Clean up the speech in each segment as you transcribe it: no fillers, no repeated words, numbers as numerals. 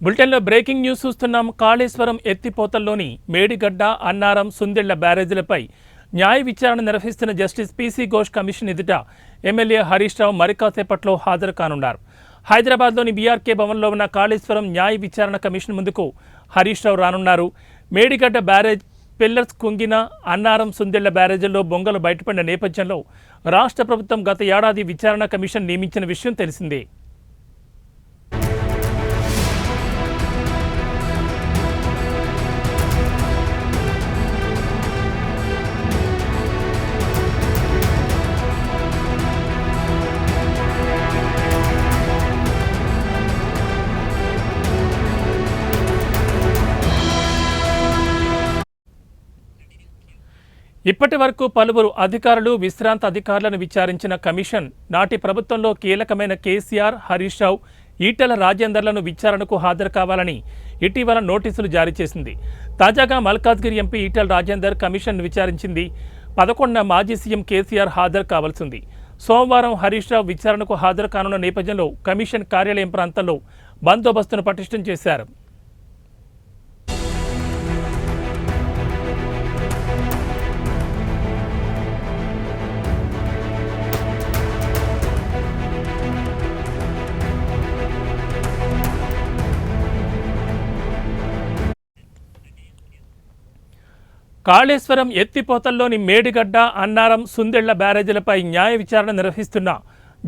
బులెటిన్లో breaking news చూస్తున్నాం. కాళేశ్వరం ఎత్తిపోతల్లోని మేడిగడ్డ, అన్నారం, సుందిళ్ల బ్యారేజీలపై న్యాయ విచారణ నిర్వహిస్తున్న జస్టిస్ పీసీ ఘోష్ కమిషన్ ఎదుట ఎమ్మెల్యే హరీష్ రావు మరికాసేపట్లో హాజరు కానున్నారు. హైదరాబాద్లోని బీఆర్కే భవన్లో ఉన్న కాళేశ్వరం న్యాయ విచారణ కమిషన్ ముందుకు హరీష్ రావు రానున్నారు. మేడిగడ్డ బ్యారేజ్ పిల్లర్స్ కుంగిన, అన్నారం, సుందిళ్ల బ్యారేజీల్లో బొంగలు బయటపడిన నేపథ్యంలో రాష్ట్ర ప్రభుత్వం గత ఏడాది విచారణ కమిషన్ నియమించిన విషయం తెలిసిందే. ఇప్పటి వరకు పలువురు అధికారులు, విశ్రాంత అధికారులను విచారించిన కమిషన్ నాటి ప్రభుత్వంలో కీలకమైన కేసీఆర్, హరీష్ రావు, ఈటెల రాజేందర్లను విచారణకు హాజరు కావాలని ఇటీవల నోటీసులు జారీ చేసింది. తాజాగా మల్కాజ్గిరి ఎంపీ ఈటెల రాజేందర్ కమిషన్ విచారించింది. 11న మాజీ సీఎం కేసీఆర్ హాజరు కావాల్సింది. సోమవారం హరీష్ రావు విచారణకు హాజరు కానున్న నేపథ్యంలో కమిషన్ కార్యాలయం ప్రాంతంలో బందోబస్తును పటిష్టం చేశారు. కాళేశ్వరం ఎత్తిపోతల్లోని మేడిగడ్డ, అన్నారం, సుందిళ్ల బ్యారేజీలపై న్యాయ విచారణ నిర్వహిస్తున్న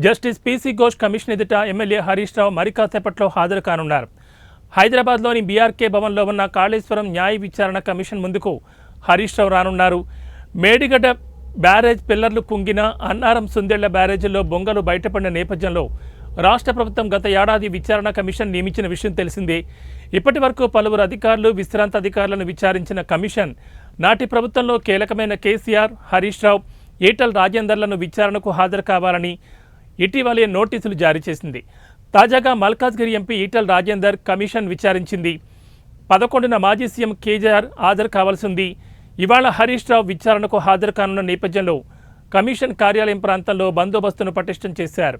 జస్టిస్ పీసీ ఘోష్ కమిషన్ ఎదుట ఎమ్మెల్యే హరీష్ రావు మరికాసేపట్లో హాజరు కానున్నారు. హైదరాబాద్లోని బీఆర్కే భవన్లో ఉన్న కాళేశ్వరం న్యాయ విచారణ కమిషన్ ముందుకు హరీష్ రావు రానున్నారు. మేడిగడ్డ బ్యారేజ్ పిల్లర్లు కుంగిన, అన్నారం, సుందిళ్ల బ్యారేజీల్లో బొంగలు బయటపడిన నేపథ్యంలో రాష్ట్ర ప్రభుత్వం గత ఏడాది విచారణ కమిషన్ నియమించిన విషయం తెలిసిందే. ఇప్పటి వరకు పలువురు అధికారులు, విశ్రాంత అధికారులను విచారించిన కమిషన్ నాటి ప్రభుత్వంలో కీలకమైన కేసీఆర్, హరీష్ రావు, ఈటెల రాజేందర్లను విచారణకు హాజరు కావాలని ఇటీవలే నోటీసులు జారీ చేసింది. తాజాగా మల్కాజ్గిరి ఎంపీ ఈటెల రాజేందర్ కమిషన్ విచారించింది. 11న మాజీ సీఎం కేసీఆర్ హాజరు కావాల్సింది. ఇవాళ హరీష్ రావు విచారణకు హాజరు కానున్న నేపథ్యంలో కమిషన్ కార్యాలయం ప్రాంతంలో బందోబస్తును పటిష్టం చేశారు.